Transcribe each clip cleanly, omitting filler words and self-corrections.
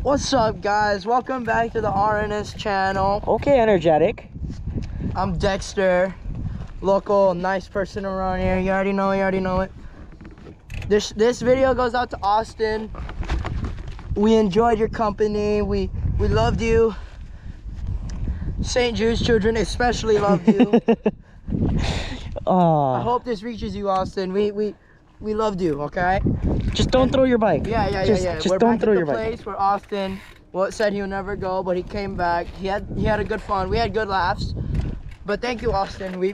What's up, guys? Welcome back to the RNS channel. Okay, energetic. I'm Dexter, local nice person around here. You already know it. This video goes out to Austin. We enjoyed your company. We loved you. St. Jude's children especially loved you. I hope this reaches you, Austin. We loved you, okay? Just don't throw your bike. Yeah. Just We're don't back throw at your the bike. place where Austin said he'll never go, but he came back. He had a good fun. We had good laughs. But thank you, Austin. We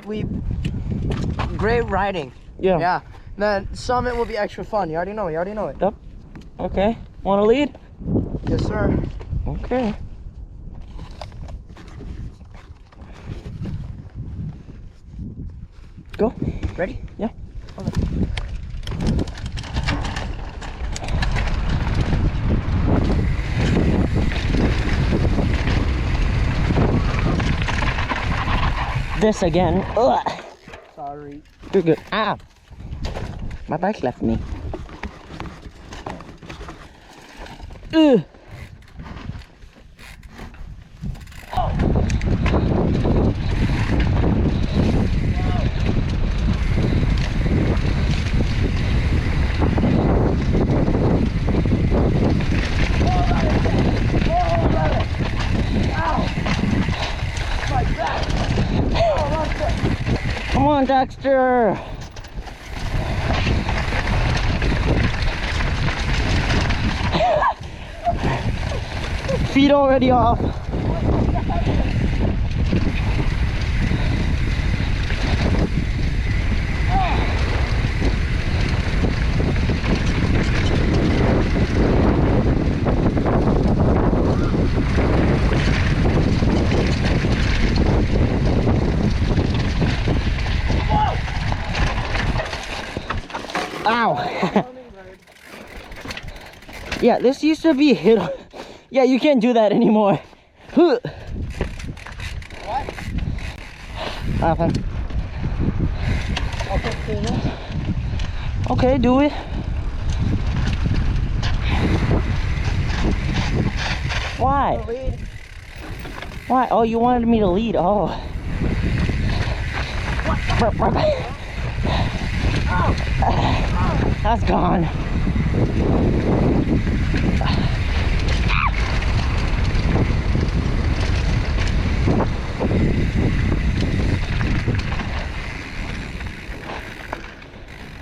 great riding. Yeah. The summit will be extra fun. You already know it. Yep. Okay. Want to lead? Yes, sir. Okay. Go. Ready? Yeah. Okay. This again. Ugh. Sorry. You're good. Ah. My bike left me. Ugh. Come on, Dexter. Feet already off. Ow. Yeah, this used to be hit. Yeah, you can't do that anymore. What? Nothing. Okay, do it. Why? Why? Oh, you wanted me to lead. Oh. That's gone.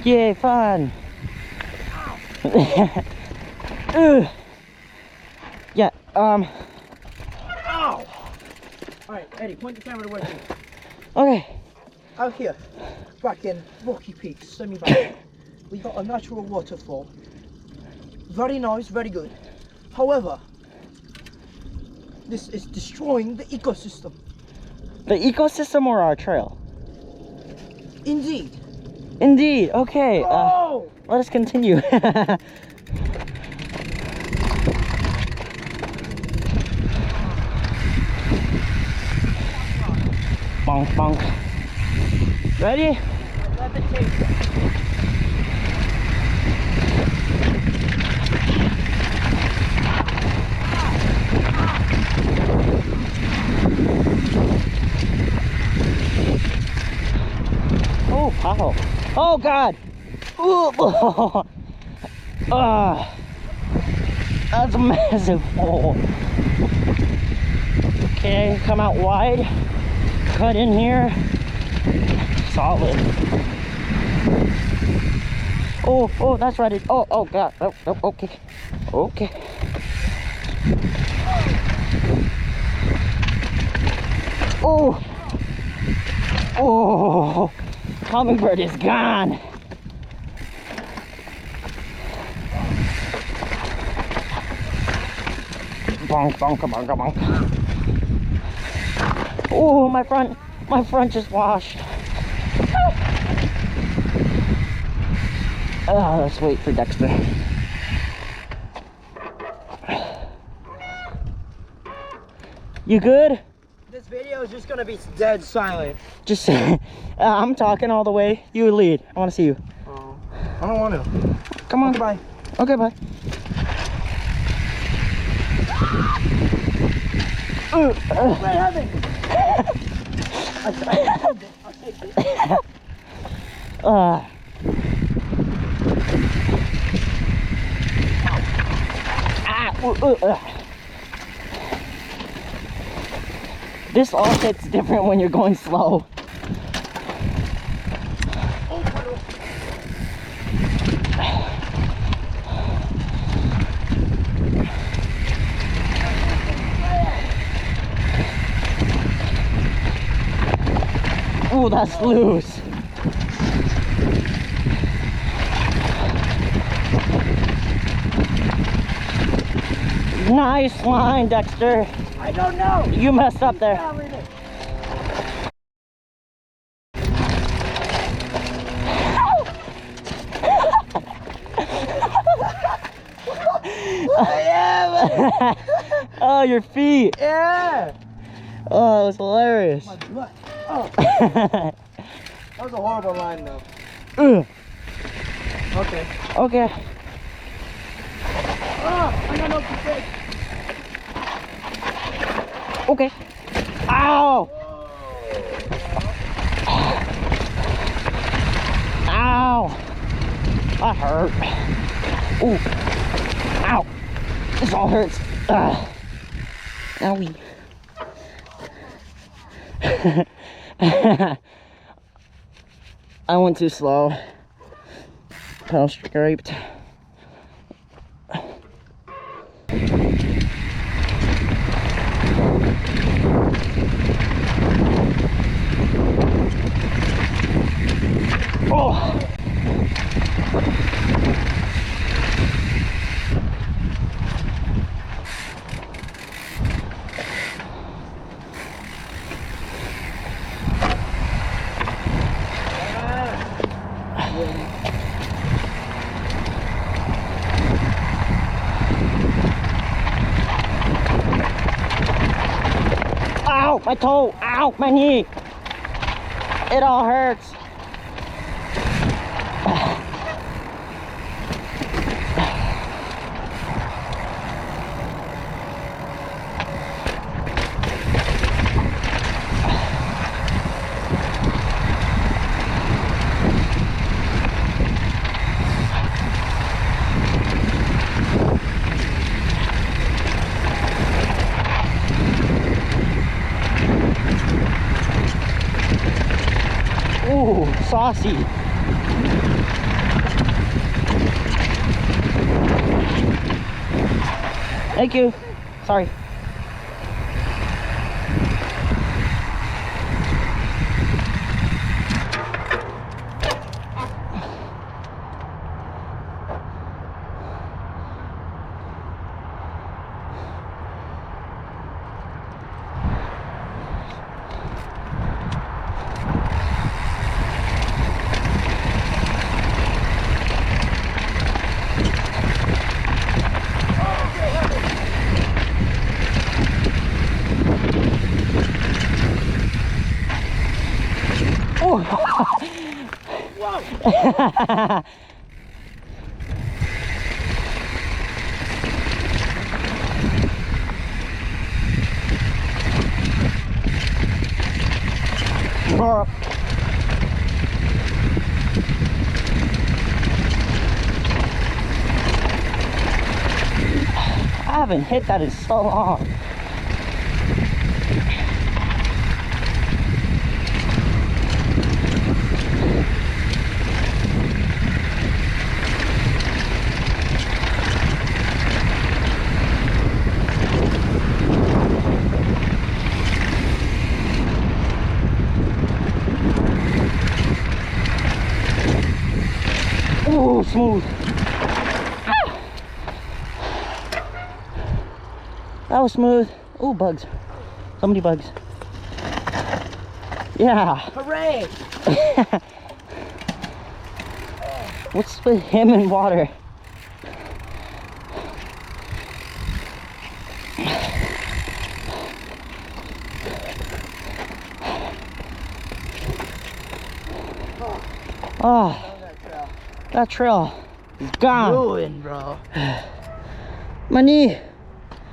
Yay, fun. Yeah, Ow! Alright, Eddie, point the camera towards me. Okay. Out here, back in Rocky Peaks, semi-back, we got a natural waterfall. Very nice, very good. However, this is destroying the ecosystem. The ecosystem or our trail? Indeed. Indeed. Okay. Oh! Let us continue. Bonk, bonk. Ready? Let the tape go. Oh, wow. Oh, God. Ooh. That's a massive hole. Okay, come out wide. Cut in here. Solid. Oh, that's right. Oh, God. Oh, okay. Okay. Oh, hummingbird is gone. Bonk, bonk, bonk, bonk. Oh, my front just washed. Let's wait for Dexter. You good? This video is just gonna be dead silent. Just I'm talking all the way. You lead. I want to see you. Oh, I don't want to. Come on. Okay, bye. Okay, bye. Wait, heaven. I'll take it. This all hits different when you're going slow. Oh, that's loose. Nice line, Dexter. I don't know. You messed up there. Yeah. Oh, your feet. Yeah. Oh, it was hilarious. My butt. Oh. That was a horrible line, though. Okay. Okay. Oh, I got no mistake. Okay. Ow! Ow! That hurt. Ooh. Ow! This all hurts. Owie. I went too slow. Pedal scraped. Oh! Ow! My toe! Ow! My knee! It all hurts. Ooh, saucy. Thank you. Sorry. Whoa! I haven't hit that in so long. Ooh, smooth. Ah. That was smooth. Ooh, bugs. So many bugs. Yeah. Hooray! What's with him and water? Oh, that trail is gone. Ruined, bro. My knee.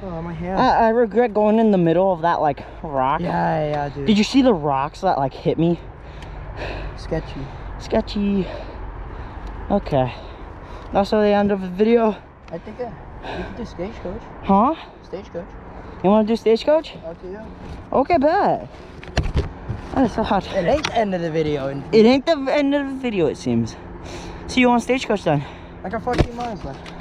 Oh, my hand. I regret going in the middle of that like rock. Yeah, dude. Did you see the rocks that like hit me? Sketchy. Sketchy. Okay. That's the end of the video. I think we could do stagecoach. Huh? Stagecoach. You want to do stagecoach? Up to you. Okay, bet. That is so hot. It ain't the end of the video. It ain't the end of the video, it seems. See you on stagecoach then. I got 14 miles left.